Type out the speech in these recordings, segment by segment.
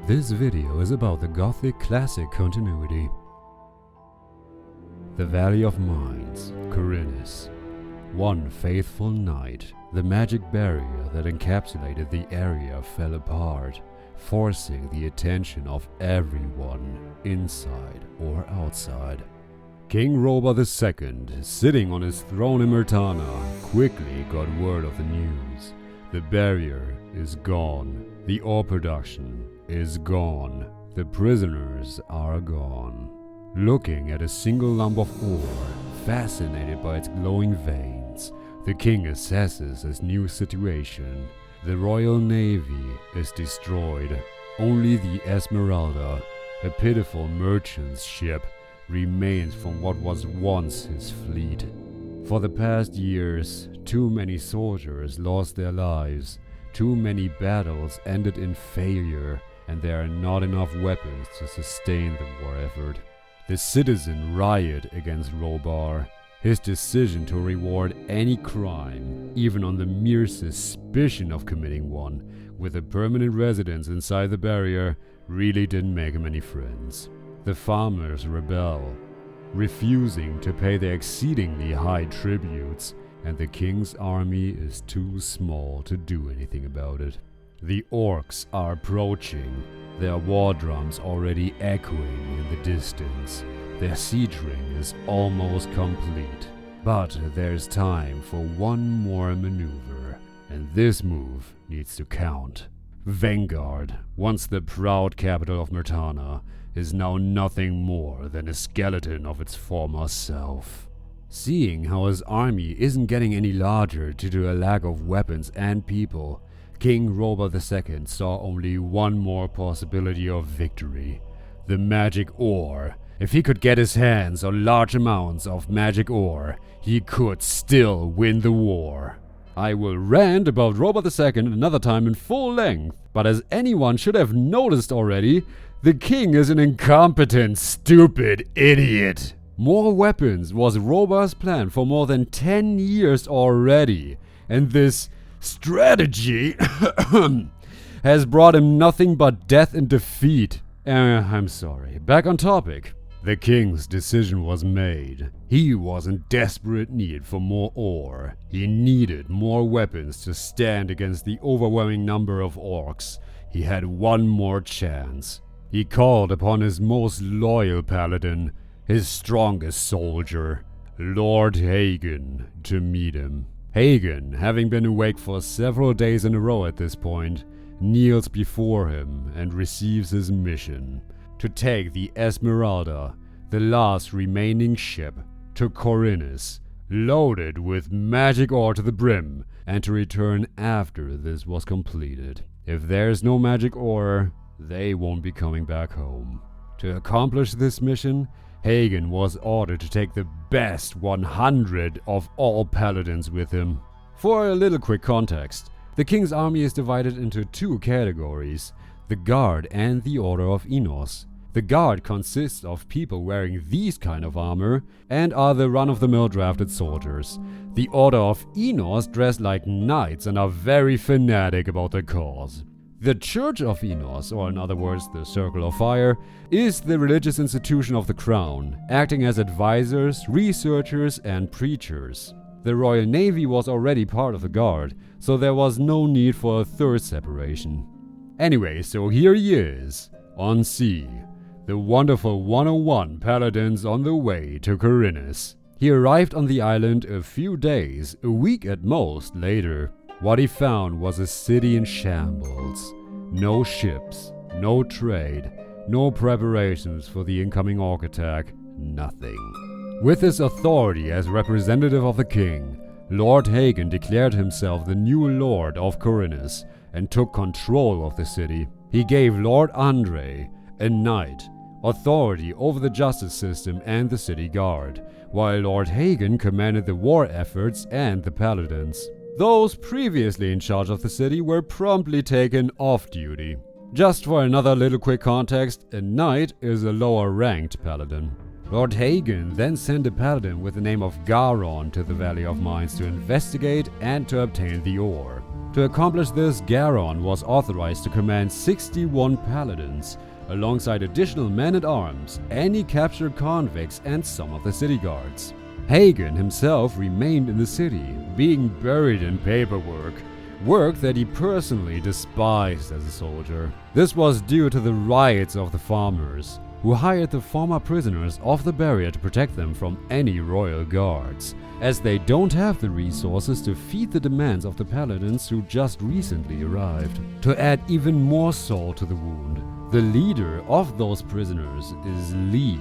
This video is about the Gothic classic continuity. The Valley of Mines, Khorinis. One faithful night, the magic barrier that encapsulated the area fell apart, forcing the attention of everyone, inside or outside. King Roba II, sitting on his throne in Myrtana, quickly got word of the news. The barrier is gone. The ore production is gone. The prisoners are gone. Looking at a single lump of ore, fascinated by its glowing veins, the king assesses his new situation. The Royal Navy is destroyed. Only the Esmeralda, a pitiful merchant's ship, remains from what was once his fleet. For the past years, too many soldiers lost their lives, too many battles ended in failure, and there are not enough weapons to sustain the war effort. The citizen riot against Robar. His decision to reward any crime, even on the mere suspicion of committing one, with a permanent residence inside the barrier, really didn't make him any friends. The farmers rebel, refusing to pay their exceedingly high tributes, and the king's army is too small to do anything about it. The orcs are approaching, their war drums already echoing in the distance. Their siege ring is almost complete. But there's time for one more maneuver, and this move needs to count. Vanguard, once the proud capital of Myrtana, is now nothing more than a skeleton of its former self. Seeing how his army isn't getting any larger due to a lack of weapons and people, King Roba II saw only one more possibility of victory: the magic ore. If he could get his hands on large amounts of magic ore, he could still win the war. I will rant about Roba II another time in full length, but as anyone should have noticed already, the king is an incompetent, stupid idiot. More weapons was Roba's plan for more than 10 years already, and this strategy has brought him nothing but death and defeat. I'm sorry, back on topic. The king's decision was made. He was in desperate need for more ore. He needed more weapons to stand against the overwhelming number of orcs. He had one more chance. He called upon his most loyal paladin, his strongest soldier, Lord Hagen, to meet him. Hagen, having been awake for several days in a row at this point, kneels before him and receives his mission: to take the Esmeralda, the last remaining ship, to Khorinis, loaded with magic ore to the brim, and to return after this was completed. If there's no magic ore, they won't be coming back home. To accomplish this mission, Hagen was ordered to take the best 100 of all paladins with him. For a little quick context, the king's army is divided into two categories: the Guard and the Order of Enos. The Guard consists of people wearing these kind of armor and are the run-of-the-mill drafted soldiers. The Order of Enos dress like knights and are very fanatic about their cause. The Church of Enos, or in other words the Circle of Fire, is the religious institution of the crown, acting as advisors, researchers and preachers. The Royal Navy was already part of the Guard, so there was no need for a third separation. Anyway, so here he is, on sea, the wonderful 101 paladins on the way to Khorinis. He arrived on the island a few days, a week at most, later. What he found was a city in shambles. No ships, no trade, no preparations for the incoming orc attack, nothing. With his authority as representative of the king, Lord Hagen declared himself the new lord of Khorinis and took control of the city. He gave Lord Andre, a knight, authority over the justice system and the city guard, while Lord Hagen commanded the war efforts and the paladins. Those previously in charge of the city were promptly taken off duty. Just for another little quick context, a knight is a lower ranked paladin. Lord Hagen then sent a paladin with the name of Garon to the Valley of Mines to investigate and to obtain the ore. To accomplish this, Garon was authorized to command 61 paladins, alongside additional men-at-arms, any captured convicts, and some of the city guards. Hagen himself remained in the city, being buried in paperwork, work that he personally despised as a soldier. This was due to the riots of the farmers, who hired the former prisoners of the barrier to protect them from any royal guards, as they don't have the resources to feed the demands of the paladins who just recently arrived. To add even more salt to the wound, the leader of those prisoners is Lee,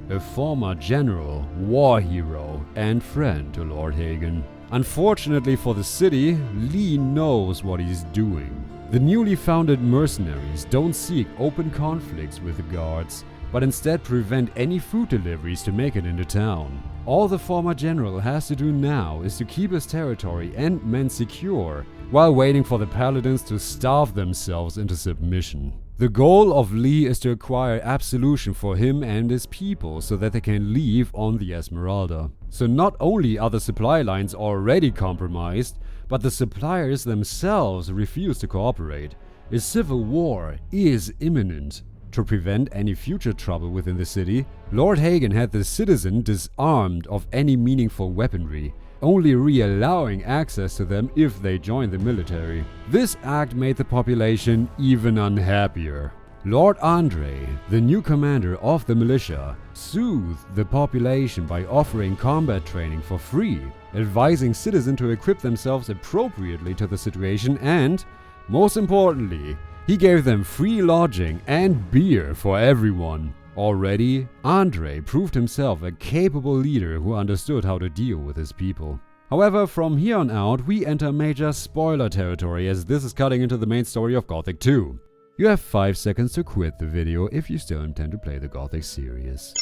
a former general, war hero, and friend to Lord Hagen. Unfortunately for the city, Lee knows what he's doing. The newly founded mercenaries don't seek open conflicts with the guards, but instead prevent any food deliveries to make it into town. All the former general has to do now is to keep his territory and men secure, while waiting for the paladins to starve themselves into submission. The goal of Lee is to acquire absolution for him and his people so that they can leave on the Esmeralda. So not only are the supply lines already compromised, but the suppliers themselves refuse to cooperate. A civil war is imminent. To prevent any future trouble within the city, Lord Hagen had the citizen disarmed of any meaningful weaponry, only re-allowing access to them if they joined the military. This act made the population even unhappier. Lord Andre, the new commander of the militia, soothed the population by offering combat training for free, advising citizens to equip themselves appropriately to the situation and, most importantly, he gave them free lodging and beer for everyone. Already, Andre proved himself a capable leader who understood how to deal with his people. However, from here on out, we enter major spoiler territory as this is cutting into the main story of Gothic 2. You have 5 seconds to quit the video if you still intend to play the Gothic series.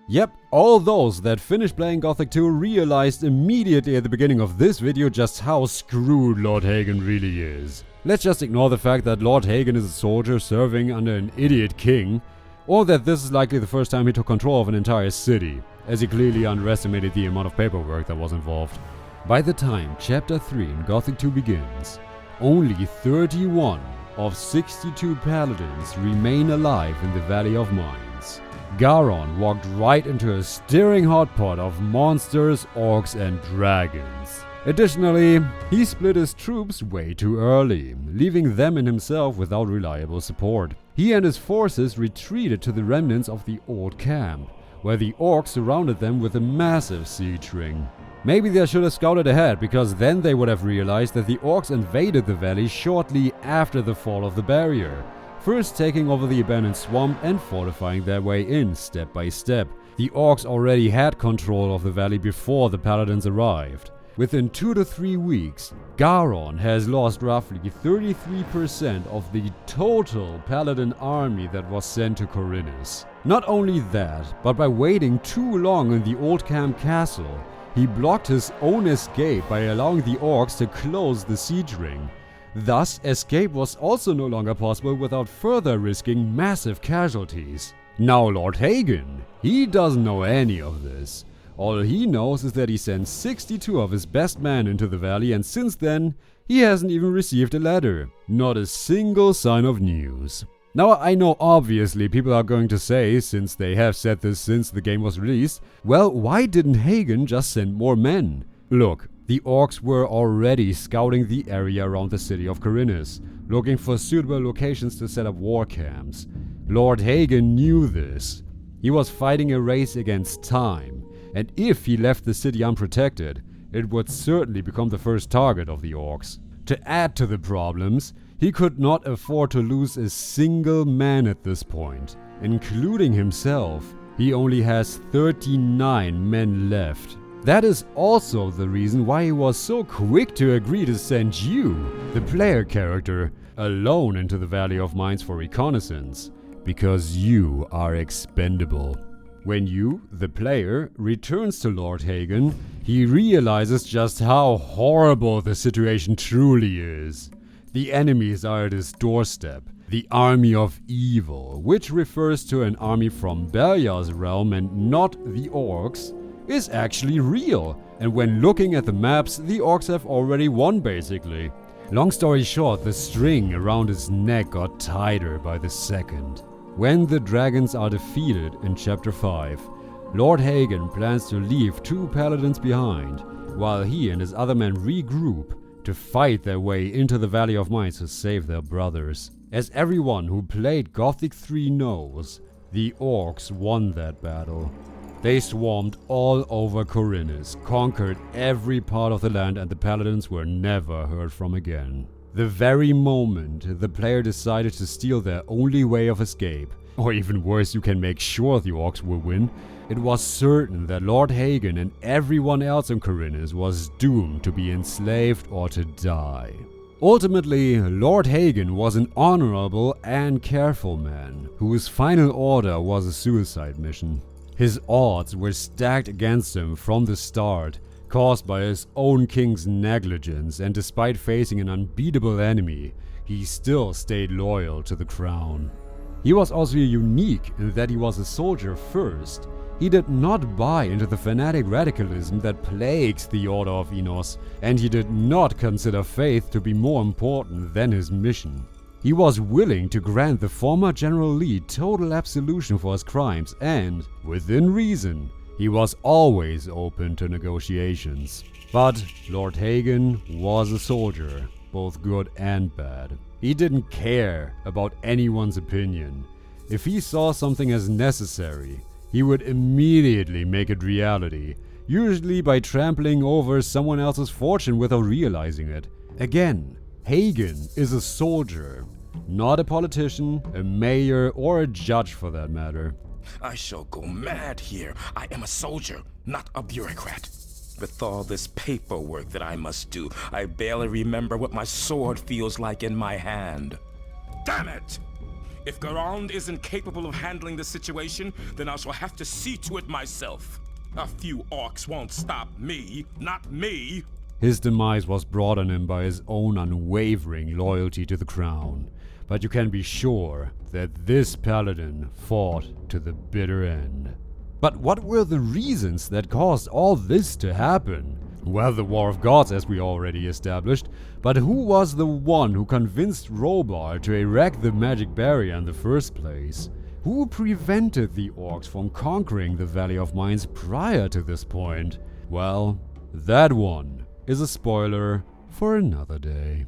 Yep, all those that finished playing Gothic 2 realized immediately at the beginning of this video just how screwed Lord Hagen really is. Let's just ignore the fact that Lord Hagen is a soldier serving under an idiot king, or that this is likely the first time he took control of an entire city, as he clearly underestimated the amount of paperwork that was involved. By the time Chapter 3 in Gothic 2 begins, only 31 of 62 paladins remain alive in the Valley of Mines. Garon walked right into a steaming hot pot of monsters, orcs, and dragons. Additionally, he split his troops way too early, leaving them and himself without reliable support. He and his forces retreated to the remnants of the old camp, where the orcs surrounded them with a massive siege ring. Maybe they should have scouted ahead, because then they would have realized that the orcs invaded the valley shortly after the fall of the barrier, first taking over the abandoned swamp and fortifying their way in step by step. The orcs already had control of the valley before the paladins arrived. Within 2 to 3 weeks, Garon has lost roughly 33% of the total paladin army that was sent to Khorinis. Not only that, but by waiting too long in the old camp castle, he blocked his own escape by allowing the orcs to close the siege ring. Thus, escape was also no longer possible without further risking massive casualties. Now Lord Hagen, he doesn't know any of this. All he knows is that he sent 62 of his best men into the valley, and since then, he hasn't even received a letter. Not a single sign of news. Now I know obviously people are going to say, since they have said this since the game was released, well, why didn't Hagen just send more men? Look, the orcs were already scouting the area around the city of Khorinis, looking for suitable locations to set up war camps. Lord Hagen knew this. He was fighting a race against time, and if he left the city unprotected, it would certainly become the first target of the orcs. To add to the problems, he could not afford to lose a single man at this point. Including himself, he only has 39 men left. That is also the reason why he was so quick to agree to send you, the player character, alone into the Valley of Mines for reconnaissance. Because you are expendable. When you, the player, returns to Lord Hagen, he realizes just how horrible the situation truly is. The enemies are at his doorstep, the army of evil, which refers to an army from Belial's realm and not the orcs, is actually real, and when looking at the maps, the orcs have already won basically. Long story short, the string around his neck got tighter by the second. When the dragons are defeated in Chapter 5, Lord Hagen plans to leave 2 paladins behind, while he and his other men regroup to fight their way into the Valley of Mines to save their brothers. As everyone who played Gothic 3 knows, the orcs won that battle. They swarmed all over Khorinis, conquered every part of the land, and the paladins were never heard from again. The very moment the player decided to steal their only way of escape, or even worse, you can make sure the orcs will win, it was certain that Lord Hagen and everyone else in Khorinis was doomed to be enslaved or to die. Ultimately, Lord Hagen was an honorable and careful man, whose final order was a suicide mission. His odds were stacked against him from the start, caused by his own king's negligence, and despite facing an unbeatable enemy, he still stayed loyal to the crown. He was also unique in that he was a soldier first. He did not buy into the fanatic radicalism that plagues the Order of Enos, and he did not consider faith to be more important than his mission. He was willing to grant the former General Lee total absolution for his crimes, and, within reason, he was always open to negotiations. But Lord Hagen was a soldier, both good and bad. He didn't care about anyone's opinion. If he saw something as necessary, he would immediately make it reality, usually by trampling over someone else's fortune without realizing it. Again, Hagen is a soldier, not a politician, a mayor, or a judge for that matter. I shall go mad here. I am a soldier, not a bureaucrat. With all this paperwork that I must do, I barely remember what my sword feels like in my hand. Damn it! If Garand isn't capable of handling the situation, then I shall have to see to it myself. A few orcs won't stop me, not me. His demise was brought on him by his own unwavering loyalty to the crown. But you can be sure that this paladin fought to the bitter end. But what were the reasons that caused all this to happen? Well, the War of Gods, as we already established, but who was the one who convinced Robar to erect the magic barrier in the first place? Who prevented the orcs from conquering the Valley of Mines prior to this point? Well, that one is a spoiler for another day.